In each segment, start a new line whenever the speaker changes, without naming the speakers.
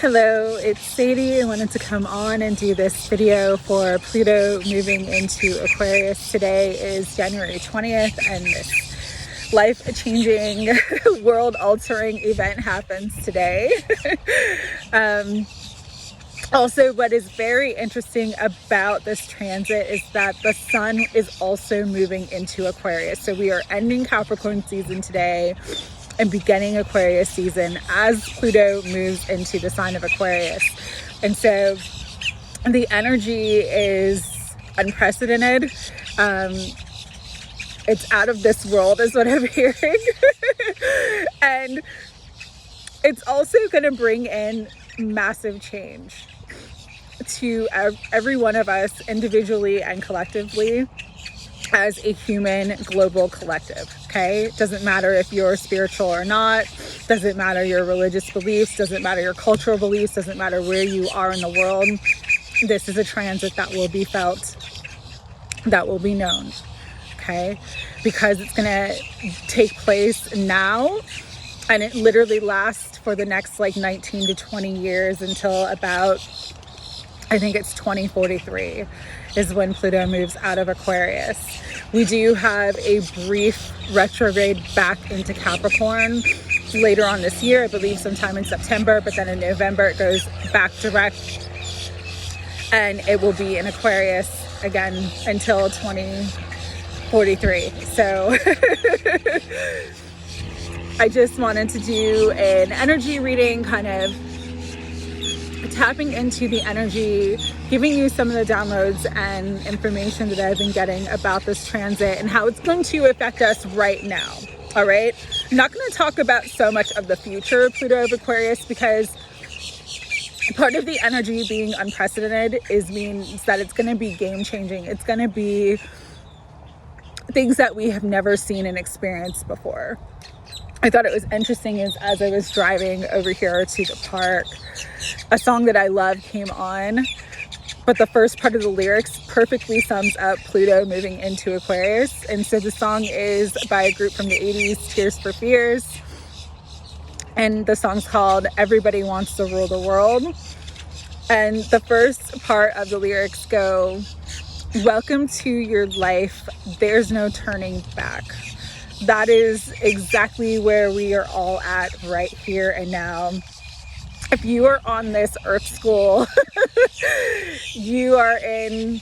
Hello, it's Sadie. I wanted to come on and do this video for Pluto moving into Aquarius. Today is January 20th and this life-changing, world-altering event happens today. Also, what is very interesting about this transit is that the sun is also moving into Aquarius. So we are ending Capricorn season today and beginning Aquarius season as Pluto moves into the sign of Aquarius. And so the energy is unprecedented. It's out of this world is what I'm hearing. And it's also going to bring in massive change to every one of us individually and collectively as a human global collective. Okay, it doesn't matter if you're spiritual or not, doesn't matter your religious beliefs, doesn't matter your cultural beliefs, doesn't matter where you are in the world. This is a transit that will be felt, that will be known. Okay, because it's gonna take place now, and it literally lasts for the next like 19 to 20 years until about, I think it's 2043 is when Pluto moves out of Aquarius. We do have a brief retrograde back into Capricorn later on this year, I believe sometime in September, but then in November it goes back direct and it will be in Aquarius again until 2043. So I just wanted to do an energy reading, kind of tapping into the energy, giving you some of the downloads and information that I've been getting about this transit and how it's going to affect us right now. All right. I'm not going to talk about so much of the future of Pluto of Aquarius, because part of the energy being unprecedented means that it's going to be game changing. It's going to be things that we have never seen and experienced before. I thought it was interesting is as I was driving over here to the park, a song that I love came on, but the first part of the lyrics perfectly sums up Pluto moving into Aquarius. And so the song is by a group from the 80s, Tears for Fears. And the song's called Everybody Wants to Rule the World. And the first part of the lyrics go, "Welcome to your life, there's no turning back." That is exactly where we are all at right here and now. If you are on this Earth School, you are in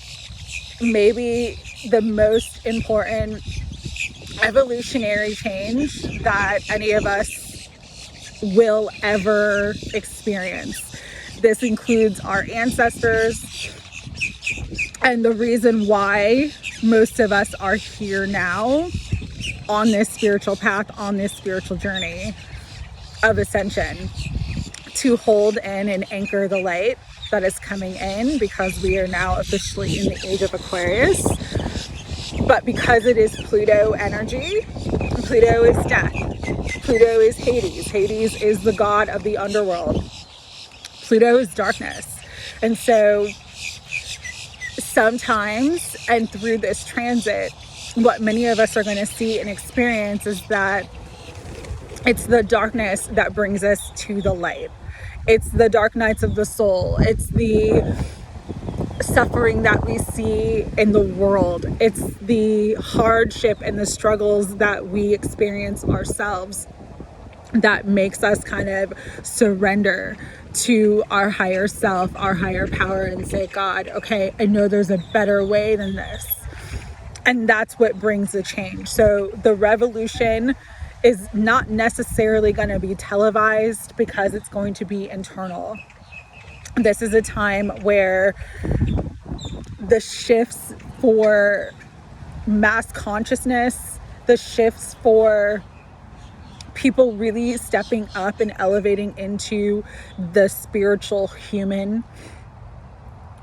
maybe the most important evolutionary change that any of us will ever experience. This includes our ancestors, and the reason why most of us are here now on this spiritual path, on this spiritual journey of ascension, to hold in and anchor the light that is coming in, because we are now officially in the age of Aquarius. But because it is Pluto energy, Pluto is death, Pluto is Hades. Hades is the god of the underworld. Pluto is darkness. And so sometimes, and through this transit, what many of us are going to see and experience is that it's the darkness that brings us to the light. It's the dark nights of the soul. It's the suffering that we see in the world. It's the hardship and the struggles that we experience ourselves that makes us kind of surrender to our higher self, our higher power, and say, God, okay, I know there's a better way than this. And that's what brings the change. So the revolution is not necessarily going to be televised, because it's going to be internal. This is a time where the shifts for mass consciousness, the shifts for people really stepping up and elevating into the spiritual human,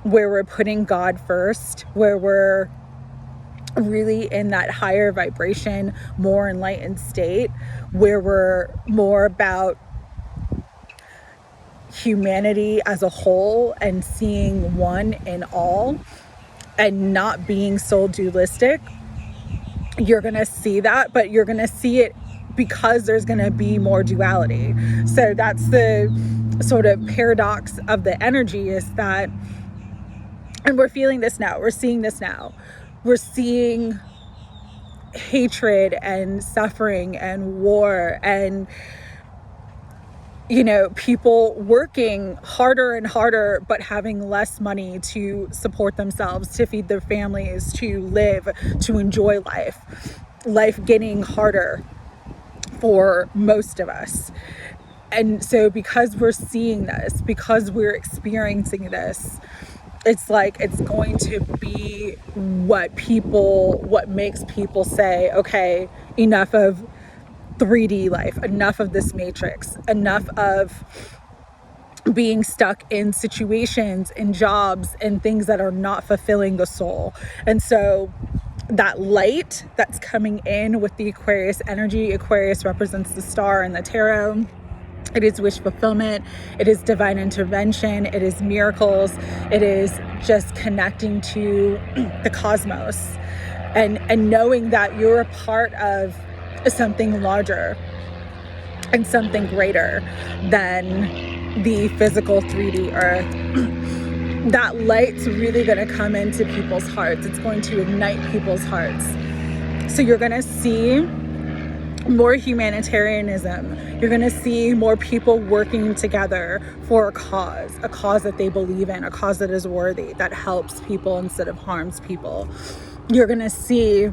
where we're putting God first, where we're really in that higher vibration, more enlightened state, where we're more about humanity as a whole and seeing one in all and not being so dualistic. You're going to see that, but you're going to see it because there's going to be more duality. So that's the sort of paradox of the energy is that, and we're feeling this now, we're seeing this now, we're seeing hatred and suffering and war and, you know, people working harder and harder, but having less money to support themselves, to feed their families, to live, to enjoy life getting harder for most of us. And so because we're seeing this, because we're experiencing this, it's like it's going to be what makes people say, okay, enough of 3D life, enough of this matrix, enough of being stuck in situations and jobs and things that are not fulfilling the soul. And so that light that's coming in with the Aquarius energy, Aquarius represents the star in the tarot. It is wish fulfillment. It is divine intervention. It is miracles. It is just connecting to the cosmos and knowing that you're a part of something larger and something greater than the physical 3D earth. That light's really going to come into people's hearts. It's going to ignite people's hearts. So you're going to see more humanitarianism. You're going to see more people working together for a cause that they believe in, a cause that is worthy, that helps people instead of harms people. You're going to see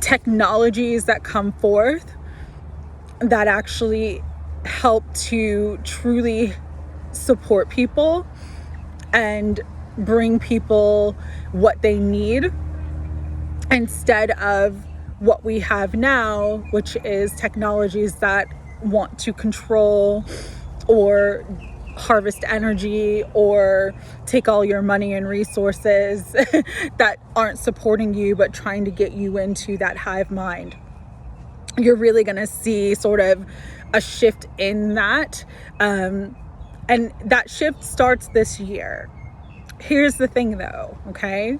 technologies that come forth that actually help to truly support people and bring people what they need instead of what we have now, which is technologies that want to control or harvest energy or take all your money and resources that aren't supporting you but trying to get you into that hive mind. You're really going to see sort of a shift in that, and that shift starts this year. Here's the thing though, okay,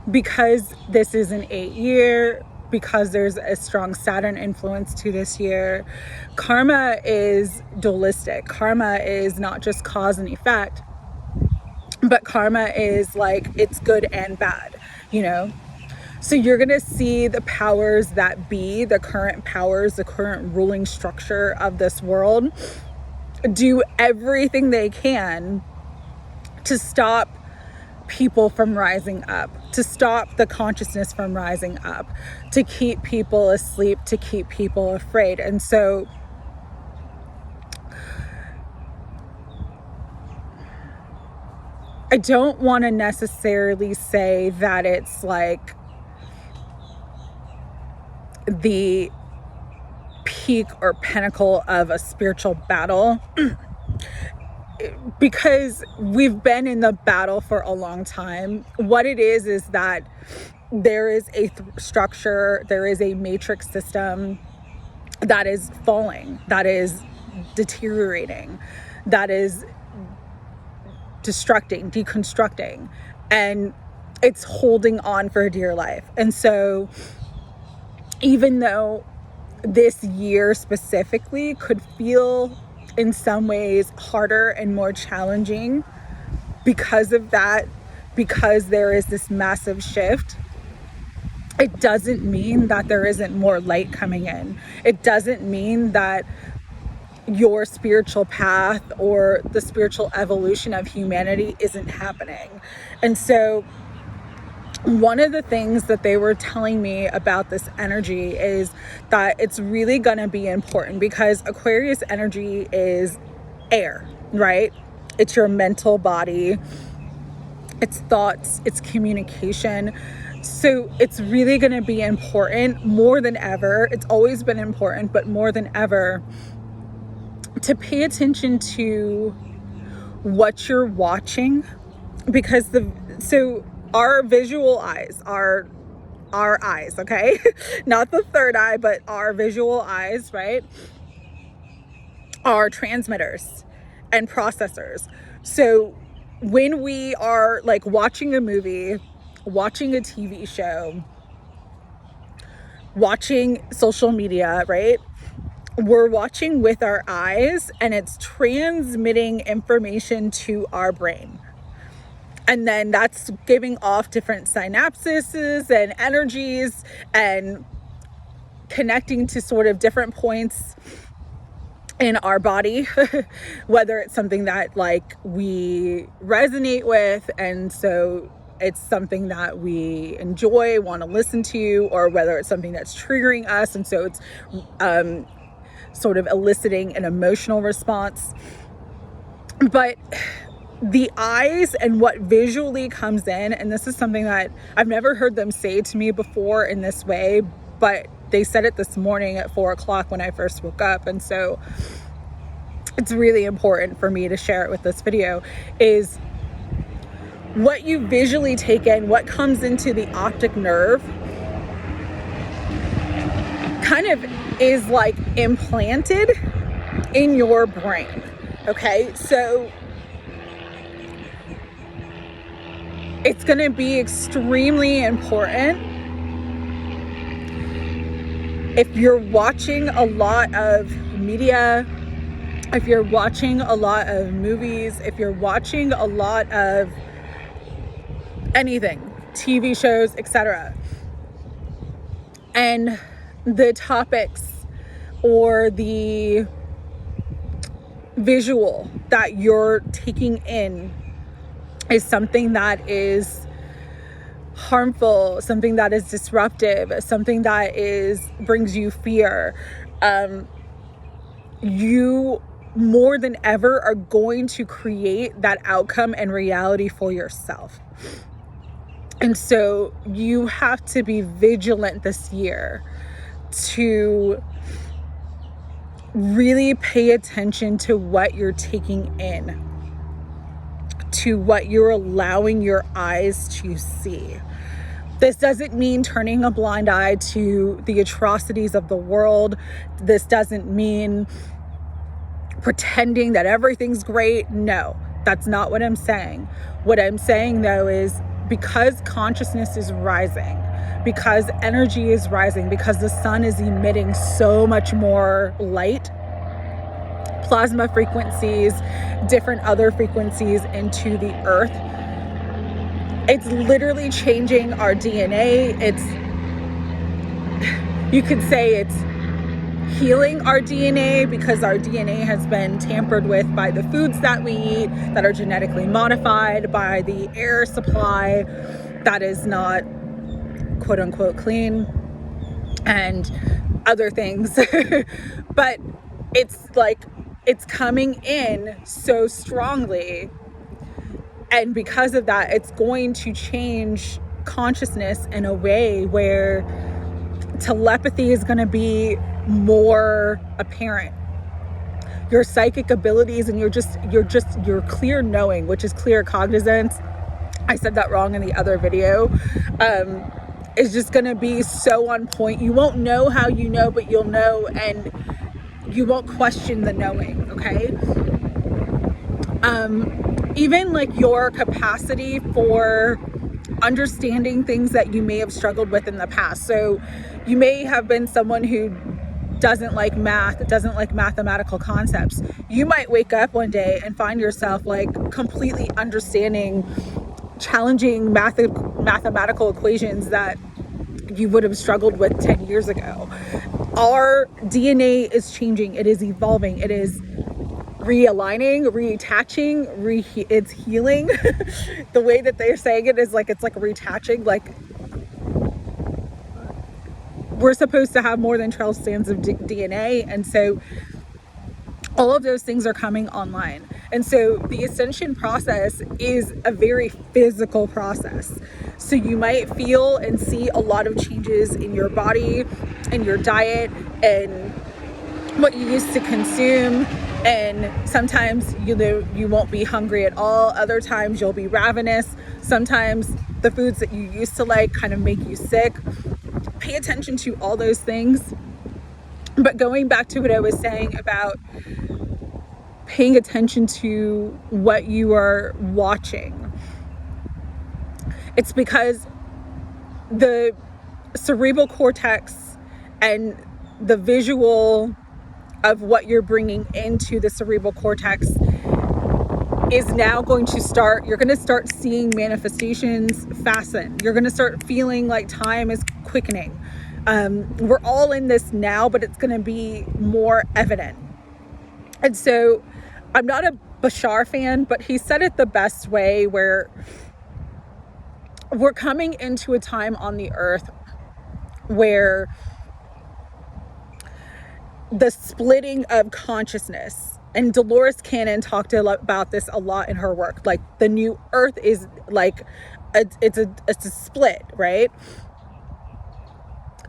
because this is an 8-year, because there's a strong Saturn influence to this year, karma is dualistic. Karma is not just cause and effect, but karma is like, it's good and bad, you know? So you're going to see the powers that be, the current powers, the current ruling structure of this world, do everything they can to stop people from rising up, to stop the consciousness from rising up, to keep people asleep, to keep people afraid. And so I don't want to necessarily say that it's like the peak or pinnacle of a spiritual battle, because we've been in the battle for a long time. What it is that there is a structure, there is a matrix system that is falling, that is deteriorating, that is deconstructing, and it's holding on for dear life. And so even though this year specifically could feel in some ways harder and more challenging because of that, because there is this massive shift, it doesn't mean that there isn't more light coming in. It doesn't mean that your spiritual path or the spiritual evolution of humanity isn't happening. And so one of the things that they were telling me about this energy is that it's really going to be important because Aquarius energy is air, right? It's your mental body, it's thoughts, it's communication. So it's really going to be important more than ever. It's always been important, but more than ever, to pay attention to what you're watching, because our visual eyes, our eyes, okay? Not the third eye, but our visual eyes, right? Are transmitters and processors. So when we are like watching a movie, watching a TV show, watching social media, right? we're watching with our eyes, and it's transmitting information to our brain. And then that's giving off different synapses and energies and connecting to sort of different points in our body, whether it's something that like we resonate with, and so it's something that we enjoy, want to listen to, or whether it's something that's triggering us, and so it's sort of eliciting an emotional response. But the eyes and what visually comes in, and this is something that I've never heard them say to me before in this way, but they said it this morning at 4 o'clock when I first woke up. And so it's really important for me to share it with this video, is what you visually take in, what comes into the optic nerve kind of is like implanted in your brain. Okay, so it's going to be extremely important if you're watching a lot of media, if you're watching a lot of movies, if you're watching a lot of anything, TV shows, etc. And the topics or the visual that you're taking in is something that is harmful, something that is disruptive, something that brings you fear, you more than ever are going to create that outcome and reality for yourself. And so you have to be vigilant this year to really pay attention to what you're taking in, to what you're allowing your eyes to see. This doesn't mean turning a blind eye to the atrocities of the world. This doesn't mean pretending that everything's great. No, that's not what I'm saying. What I'm saying, though, is because consciousness is rising, because energy is rising, because the sun is emitting so much more light, plasma frequencies, different other frequencies into the earth, it's literally changing our DNA. You could say it's healing our DNA, because our DNA has been tampered with by the foods that we eat that are genetically modified, by the air supply that is not quote unquote clean, and other things. But it's coming in so strongly, and because of that, it's going to change consciousness in a way where telepathy is going to be more apparent. Your psychic abilities and your clear knowing, which is clear cognizance, I said that wrong in the other video, is just going to be so on point. You won't know how you know, but you'll know, and you won't question the knowing. Okay. Even like your capacity for understanding things that you may have struggled with in the past. So you may have been someone who doesn't like math, doesn't like mathematical concepts. You might wake up one day and find yourself like completely understanding challenging mathematical equations that you would have struggled with 10 years ago. Our DNA is changing. It is evolving. It is realigning, reattaching, it's healing. The way that they're saying it is like, it's like reattaching, like we're supposed to have more than 12 strands of DNA. And so all of those things are coming online. And so the ascension process is a very physical process. So you might feel and see a lot of changes in your body, in your diet, and what you used to consume. And sometimes you won't be hungry at all. Other times you'll be ravenous. Sometimes the foods that you used to like kind of make you sick. Pay attention to all those things. But going back to what I was saying about paying attention to what you are watching, it's because the cerebral cortex and the visual of what you're bringing into the cerebral cortex is now going to start, you're going to start seeing manifestations fasten. You're going to start feeling like time is quickening. We're all in this now, but it's going to be more evident. And so I'm not a Bashar fan, but he said it the best way, where we're coming into a time on the earth where the splitting of consciousness, and Dolores Cannon talked about this a lot in her work, like the new earth is like it's a split, right?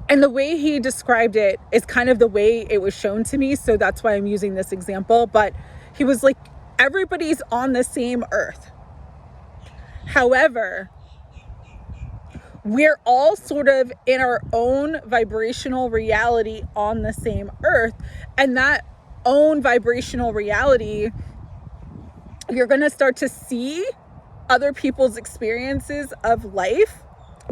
And the way he described it is kind of the way it was shown to me, so that's why I'm using this example. But he was like, everybody's on the same earth. However, we're all sort of in our own vibrational reality on the same earth. And that own vibrational reality, you're going to start to see other people's experiences of life,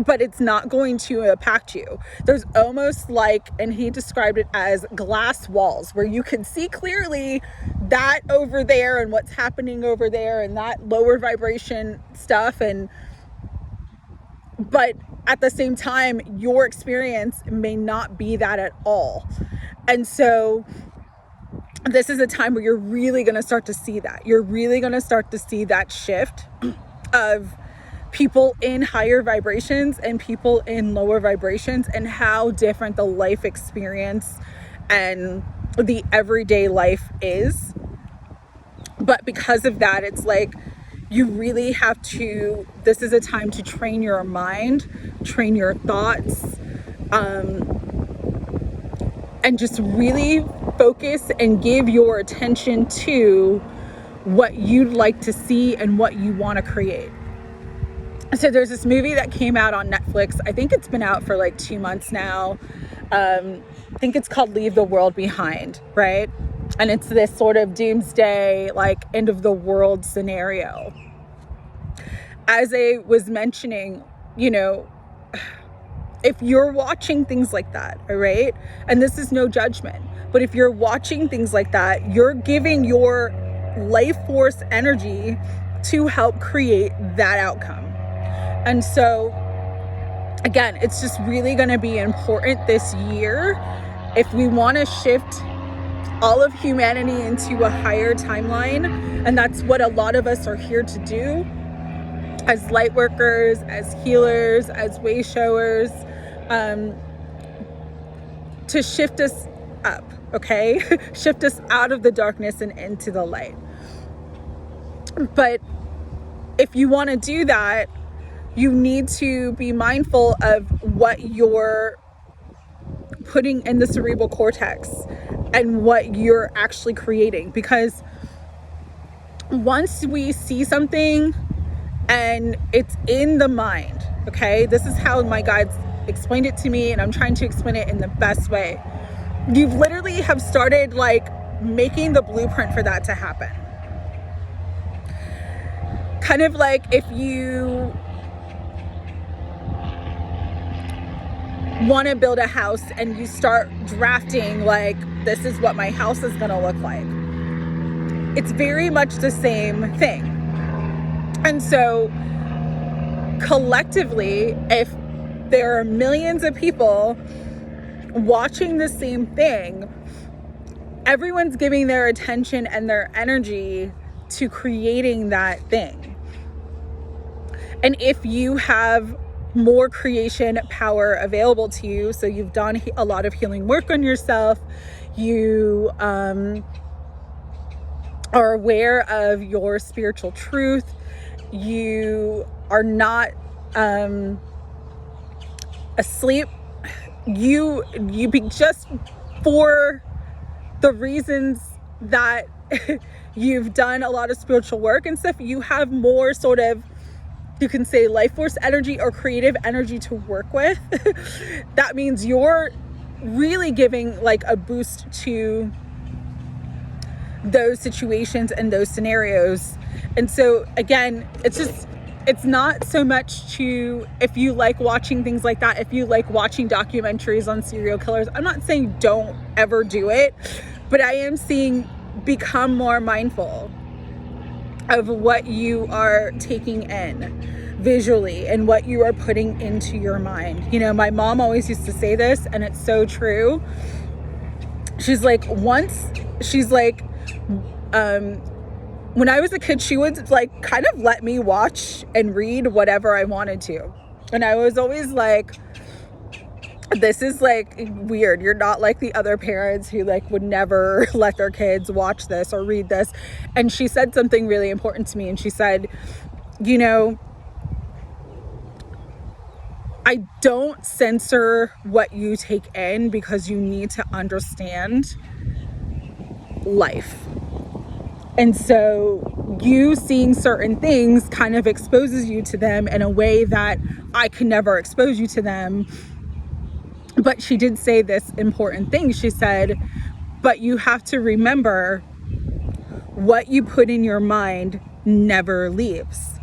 but it's not going to impact you. There's almost like, and he described it as glass walls, where you can see clearly that over there and what's happening over there and that lower vibration stuff. But at the same time, your experience may not be that at all. And so this is a time where you're really going to start to see that. You're really going to start to see that shift of people in higher vibrations and people in lower vibrations, and how different the life experience and the everyday life is. But because of that, it's like, you really have to, this is a time to train your mind, train your thoughts, and just really focus and give your attention to what you'd like to see and what you want to create. So there's this movie that came out on Netflix. I think it's been out for like 2 months now. I think it's called Leave the World Behind, right? And it's this sort of doomsday, like end of the world scenario. As I was mentioning, you know, if you're watching things like that, all right, and this is no judgment, but if you're watching things like that, you're giving your life force energy to help create that outcome. And so, again, it's just really going to be important this year if we want to shift all of humanity into a higher timeline. And that's what a lot of us are here to do as light workers, as healers, as way showers, to shift us up, okay? Shift us out of the darkness and into the light. But if you want to do that, you need to be mindful of what you're putting in the cerebral cortex and what you're actually creating. Because once we see something and it's in the mind, okay, this is how my guides explained it to me, and I'm trying to explain it in the best way. You literally have started like making the blueprint for that to happen. Kind of like if you want to build a house and you start drafting, like, this is what my house is going to look like. It's very much the same thing. And so collectively, if there are millions of people watching the same thing, everyone's giving their attention and their energy to creating that thing. And if you have more creation power available to you, so you've done a lot of healing work on yourself, you are aware of your spiritual truth, you are not asleep, you be just for the reasons that you've done a lot of spiritual work and stuff, you have more sort of, you can say, life force energy or creative energy to work with. That means you're really giving like a boost to those situations and those scenarios. And so again, it's not so much to, if you like watching things like that, if you like watching documentaries on serial killers, I'm not saying don't ever do it, but I am seeing become more mindful of what you are taking in visually and what you are putting into your mind. You know, my mom always used to say this, and it's so true. She's like, when I was a kid, she would like kind of let me watch and read whatever I wanted to. And I was always like, this is like weird. You're not like the other parents who like would never let their kids watch this or read this. And she said something really important to me. And she said, you know, I don't censor what you take in because you need to understand life. And so you seeing certain things kind of exposes you to them in a way that I could never expose you to them. But she did say this important thing. She said, but you have to remember what you put in your mind never leaves.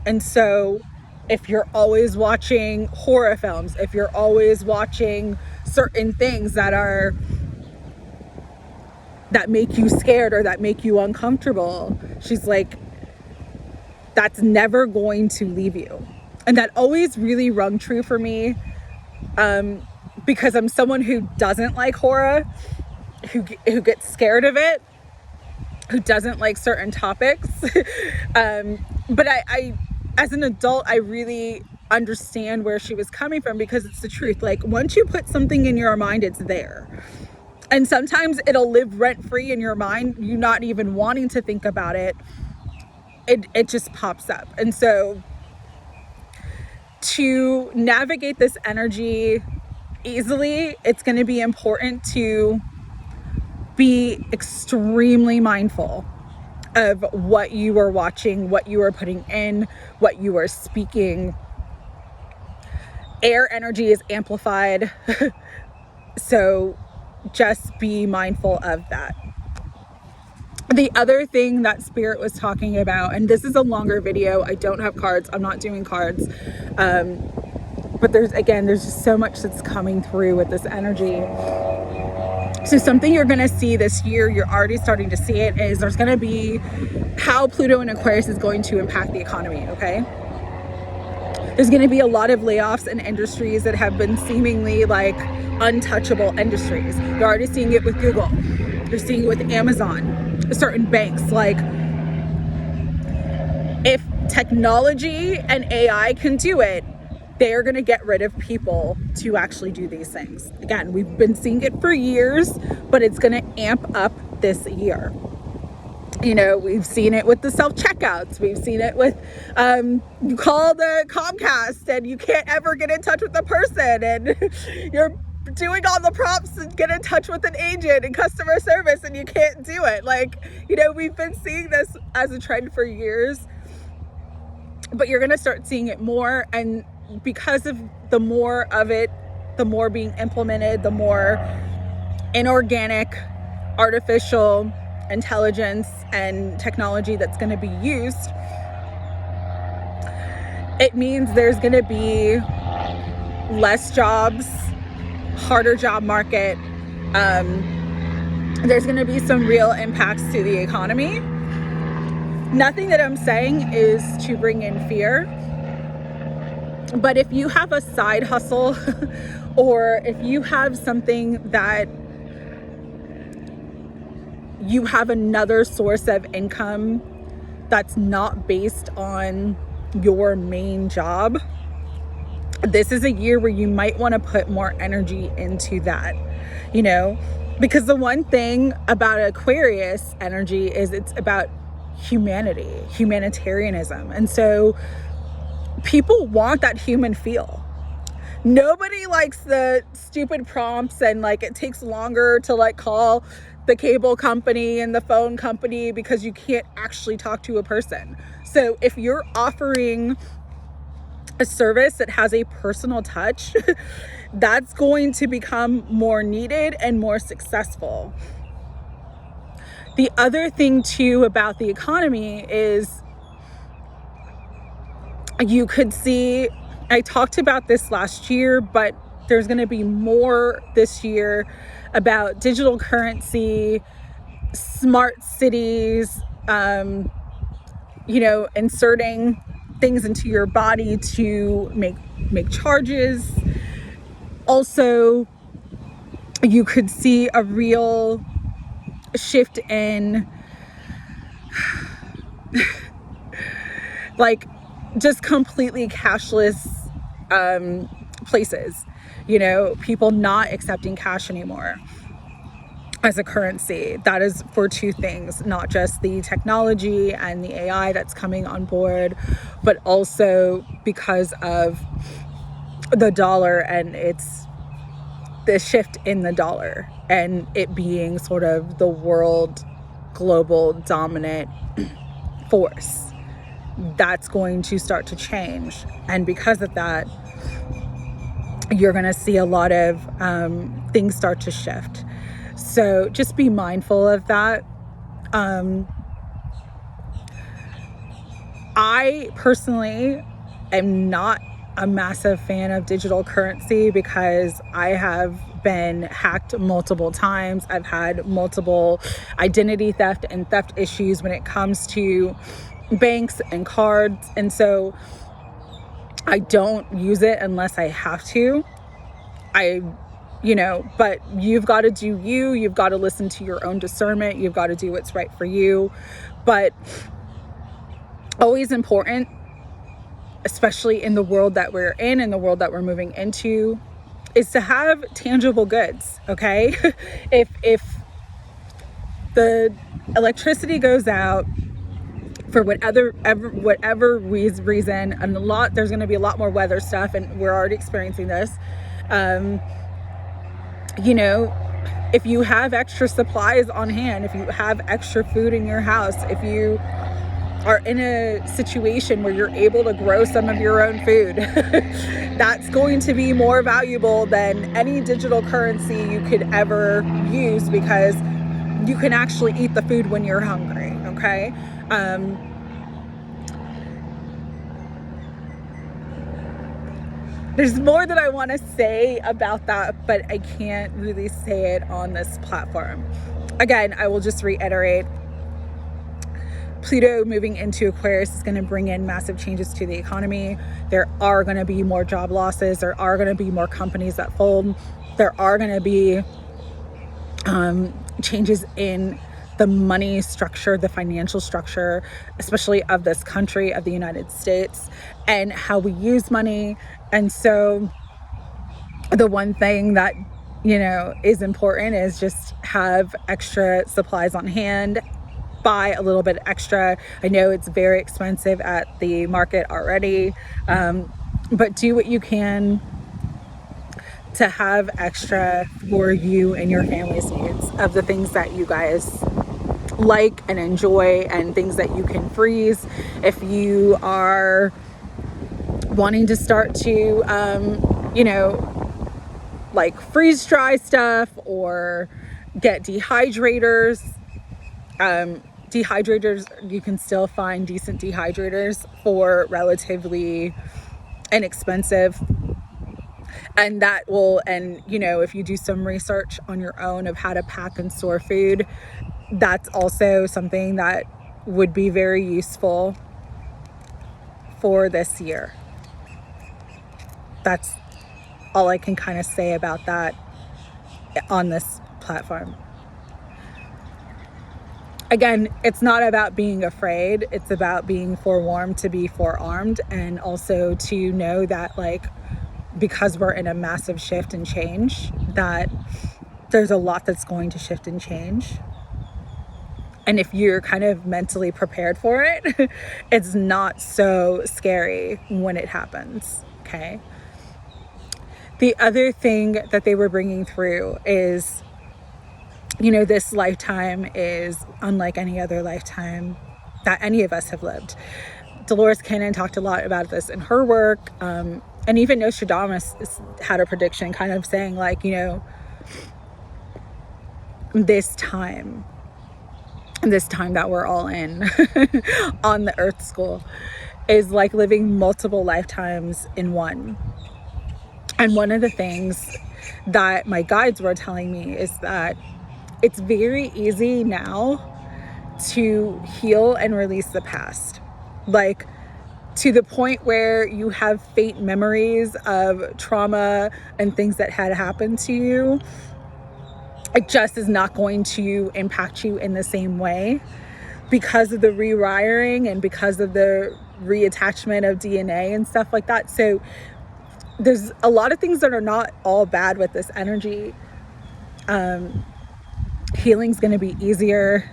And so if you're always watching horror films, if you're always watching certain things that make you scared or that make you uncomfortable, she's like, that's never going to leave you. And that always really rung true for me, because I'm someone who doesn't like horror, who gets scared of it, who doesn't like certain topics. But I, as an adult, I really understand where she was coming from, because it's the truth. Like, once you put something in your mind, it's there. And sometimes it'll live rent-free in your mind, you not even wanting to think about it. It just pops up. And so to navigate this energy easily, it's going to be important to be extremely mindful of what you are watching, what you are putting in, what you are speaking. Air energy is amplified. So just be mindful of that. The other thing that Spirit was talking about, and this is a longer video, I don't have cards, I'm not doing cards, but there's just so much that's coming through with this energy. So something you're going to see this year, you're already starting to see it, is there's going to be how Pluto and Aquarius is going to impact the economy, okay? There's going to be a lot of layoffs in industries that have been seemingly like untouchable industries. You're already seeing it with Google. You're seeing it with Amazon, certain banks. Like, if technology and AI can do it, they're going to get rid of people to actually do these things. Again, we've been seeing it for years, but it's going to amp up this year. You know, we've seen it with the self-checkouts. We've seen it with, you call the Comcast and you can't ever get in touch with the person, and you're doing all the prompts and get in touch with an agent and customer service and you can't do it. Like, you know, we've been seeing this as a trend for years, but you're going to start seeing it more. And because of the more of it, the more being implemented, the more inorganic, artificial intelligence and technology that's going to be used, it means there's going to be less jobs, harder job market. There's going to be some real impacts to the economy. Nothing that I'm saying is to bring in fear, but if you have a side hustle or if you have something that you have another source of income that's not based on your main job, this is a year where you might want to put more energy into that, you know, because the one thing about Aquarius energy is it's about humanity, humanitarianism. And so people want that human feel. Nobody likes the stupid prompts and like it takes longer to like call the cable company and the phone company because you can't actually talk to a person. So if you're offering a service that has a personal touch, that's going to become more needed and more successful. The other thing too about the economy is you could see, I talked about this last year, but there's going to be more this year about digital currency, smart cities, inserting things into your body to make charges. Also, you could see a real shift in like just completely cashless places, people not accepting cash anymore as a currency. That is for two things, not just the technology and the AI that's coming on board, but also because of the dollar and it's the shift in the dollar and it being sort of the world global dominant force. That's going to start to change. And because of that, you're going to see a lot of things start to shift. So just be mindful of that. I personally am not a massive fan of digital currency because I have been hacked multiple times. I've had multiple identity theft and theft issues when it comes to banks and cards. And so I don't use it unless I have to. But you've got to do you. You've got to listen to your own discernment. You've got to do what's right for you. But always important, especially in the world that we're in the world that we're moving into, is to have tangible goods, okay? If the electricity goes out for whatever reason, and there's going to be a lot more weather stuff, and we're already experiencing this. If you have extra supplies on hand, if you have extra food in your house, if you are in a situation where you're able to grow some of your own food, that's going to be more valuable than any digital currency you could ever use, because you can actually eat the food when you're hungry, okay? There's more that I want to say about that, but I can't really say it on this platform. Again, I will just reiterate, Pluto moving into Aquarius is going to bring in massive changes to the economy. There are going to be more job losses. There are going to be more companies that fold. There are going to be changes in the money structure, the financial structure, especially of this country, of the United States, and how we use money. And so the one thing that, is important is just have extra supplies on hand. Buy a little bit extra. I know it's very expensive at the market already, but do what you can to have extra for you and your family's needs, of the things that you guys like and enjoy, and things that you can freeze. If you are wanting to start to, like freeze dry stuff or get dehydrators, you can still find decent dehydrators for relatively inexpensive. And that will, if you do some research on your own of how to pack and store food, that's also something that would be very useful for this year. That's all I can kind of say about that on this platform. Again, it's not about being afraid. It's about being forewarned to be forearmed, and also to know that, because we're in a massive shift and change, that there's a lot that's going to shift and change. And if you're kind of mentally prepared for it, it's not so scary when it happens, okay? The other thing that they were bringing through is, this lifetime is unlike any other lifetime that any of us have lived. Dolores Cannon talked a lot about this in her work, and even Nostradamus had a prediction kind of saying, this time that we're all in on the Earth School is like living multiple lifetimes in one. And one of the things that my guides were telling me is that it's very easy now to heal and release the past. Like, to the point where you have faint memories of trauma and things that had happened to you. It just is not going to impact you in the same way because of the rewiring and because of the reattachment of DNA and stuff like that. So there's a lot of things that are not all bad with this energy. Healing's going to be easier.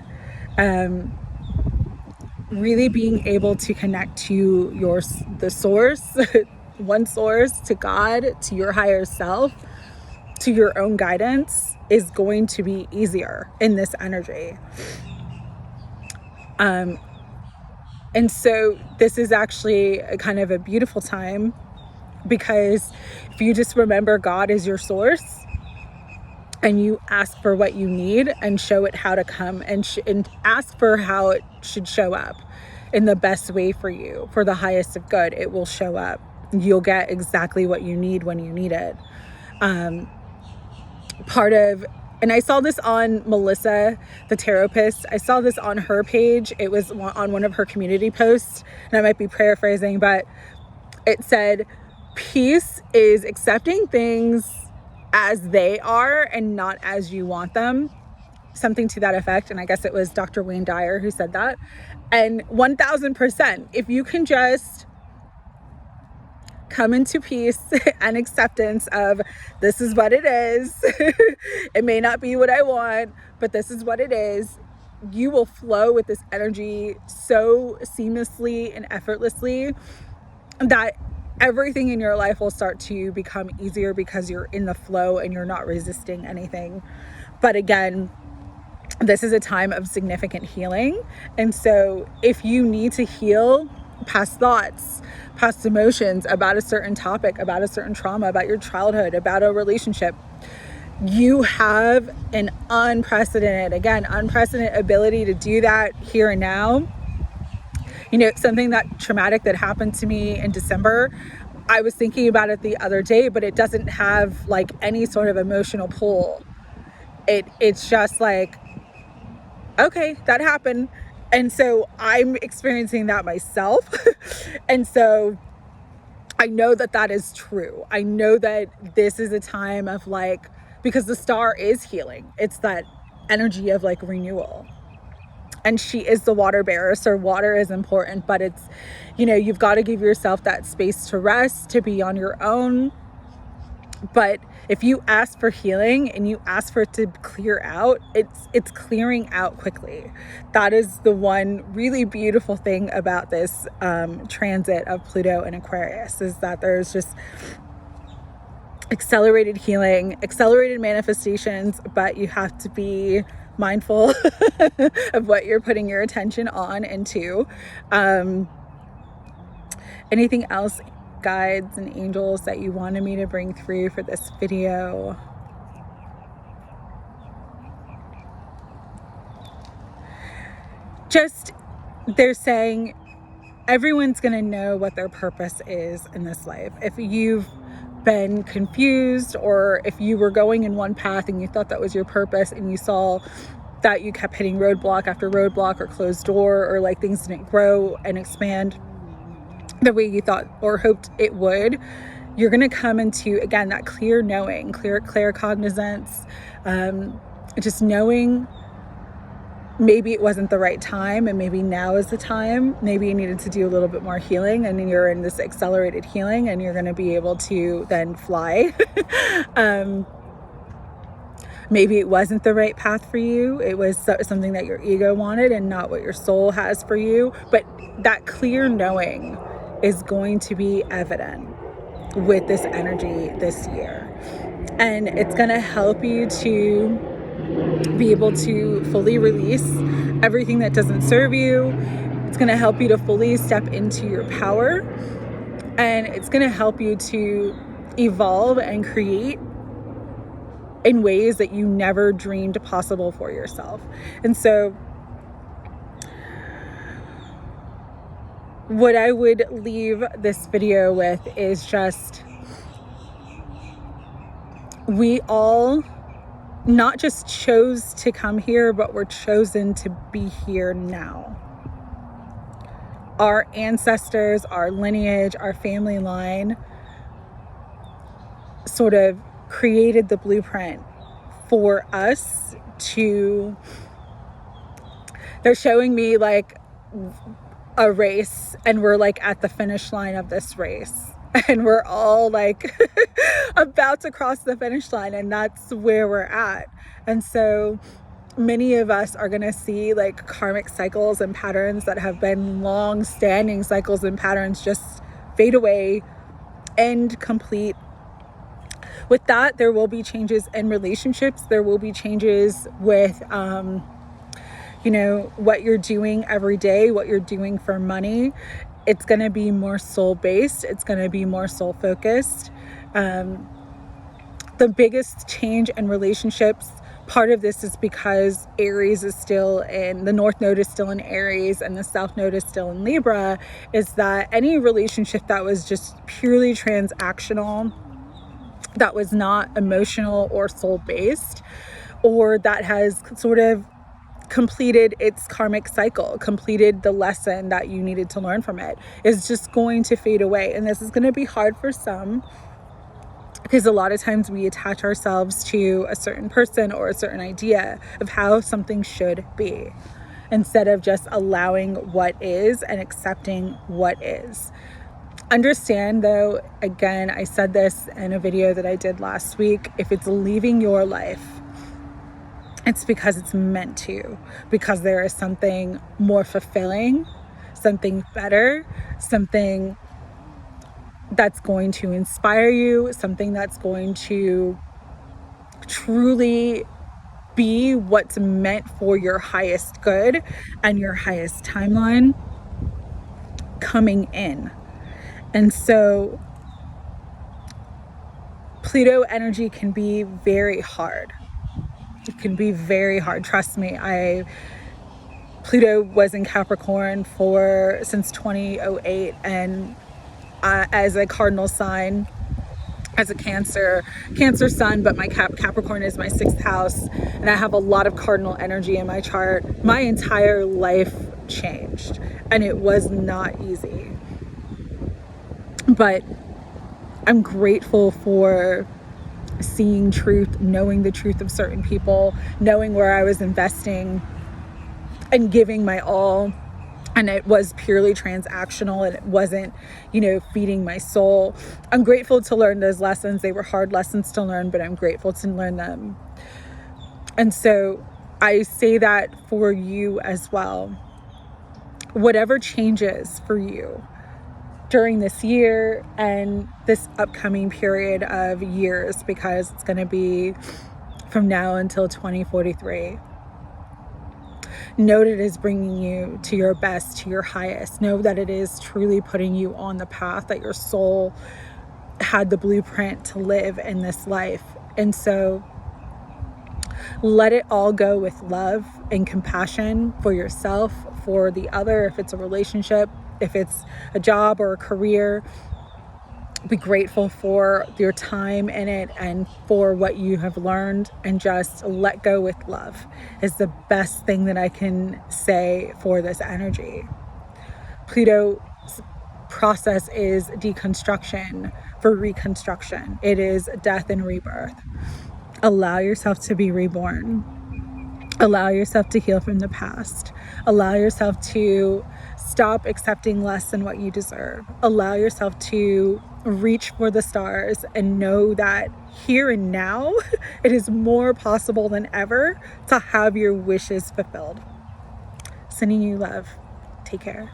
Really being able to connect to the source, one source, to God, to your higher self, to your own guidance is going to be easier in this energy. And so this is actually a kind of a beautiful time, because if you just remember God is your source and you ask for what you need and show it how to come, and ask for how it should show up in the best way for you, for the highest of good, it will show up. You'll get exactly what you need when you need it. And I saw this on Melissa, the therapist. I saw this on her page. It was on one of her community posts, and I might be paraphrasing, but it said, peace is accepting things as they are and not as you want them. Something to that effect. And I guess it was Dr. Wayne Dyer who said that. And 1000%, if you can just come into peace and acceptance of, this is what it is. It may not be what I want, but this is what it is. You will flow with this energy so seamlessly and effortlessly that everything in your life will start to become easier because you're in the flow and you're not resisting anything. But again, this is a time of significant healing. And so if you need to heal past thoughts, past emotions about a certain topic, about a certain trauma, about your childhood, about a relationship, you have an unprecedented ability to do that here and now. You know, something that traumatic that happened to me in December, I was thinking about it the other day, but it doesn't have like any sort of emotional pull. It's just like, okay, that happened. And so I'm experiencing that myself. And so I know that that is true. I know that this is a time of like, because the star is healing. It's that energy of like renewal. And she is the water bearer. So water is important, but it's, you know, you've got to give yourself that space to rest, to be on your own. But if you ask for healing and you ask for it to clear out, it's clearing out quickly. That is the one really beautiful thing about this transit of Pluto and Aquarius, is that there's just accelerated healing, accelerated manifestations, but you have to be mindful of what you're putting your attention on and to. Anything else, guides and angels, that you wanted me to bring through for this video? Just, they're saying everyone's going to know what their purpose is in this life. If you've been confused, or if you were going in one path and you thought that was your purpose and you saw that you kept hitting roadblock after roadblock or closed door, or like things didn't grow and expand the way you thought or hoped it would, you're going to come into, again, that clear knowing, clear cognizance, just knowing maybe it wasn't the right time and maybe now is the time. Maybe you needed to do a little bit more healing, and then you're in this accelerated healing and you're going to be able to then fly. Maybe it wasn't the right path for you. It was something that your ego wanted and not what your soul has for you. But that clear knowing is going to be evident with this energy this year. And it's going to help you to be able to fully release everything that doesn't serve you. It's going to help you to fully step into your power. And it's going to help you to evolve and create in ways that you never dreamed possible for yourself. And so what I would leave this video with is just we all not just chose to come here, but we're chosen to be here now. Our ancestors, our lineage, our family line sort of created the blueprint for us to, they're showing me like a race, and we're like at the finish line of this race, and we're all like about to cross the finish line, and that's where we're at. And so many of us are going to see like karmic cycles and patterns that have been long standing cycles and patterns just fade away and complete. With that, there will be changes in relationships. There will be changes with, what you're doing every day, what you're doing for money. It's going to be more soul-based. It's going to be more soul-focused. The biggest change in relationships, part of this is because Aries is still in, the North Node is still in Aries and the South Node is still in Libra, is that any relationship that was just purely transactional, that was not emotional or soul-based, or that has sort of completed its karmic cycle, completed the lesson that you needed to learn from it, is just going to fade away. And this is going to be hard for some, because a lot of times we attach ourselves to a certain person or a certain idea of how something should be, instead of just allowing what is and accepting what is. Understand though, again, I said this in a video that I did last week, if it's leaving your life, it's because it's meant to, because there is something more fulfilling, something better, something that's going to inspire you, something that's going to truly be what's meant for your highest good and your highest timeline coming in. And so Pluto energy can be very hard. It can be very hard. Trust me, Pluto was in Capricorn since 2008, and as a cardinal sign, as a Cancer sun, but my Capricorn is my 6th house, and I have a lot of cardinal energy in my chart. My entire life changed, and it was not easy. But I'm grateful for seeing truth, knowing the truth of certain people, knowing where I was investing and giving my all, and it was purely transactional and it wasn't, feeding my soul. I'm grateful to learn those lessons. They were hard lessons to learn, but I'm grateful to learn them. And so I say that for you as well. Whatever changes for you during this year and this upcoming period of years, because it's going to be from now until 2043. Know that it is bringing you to your best, to your highest. Know that it is truly putting you on the path that your soul had the blueprint to live in this life. And so let it all go with love and compassion for yourself, for the other, if it's a relationship, if it's a job or a career. Be grateful for your time in it and for what you have learned, and just let go with love is the best thing that I can say for this energy. Pluto's process is deconstruction for reconstruction. It is death and rebirth. Allow yourself to be reborn. Allow yourself to heal from the past. Allow yourself to stop accepting less than what you deserve. Allow yourself to reach for the stars and know that here and now, it is more possible than ever to have your wishes fulfilled. Sending you love. Take care.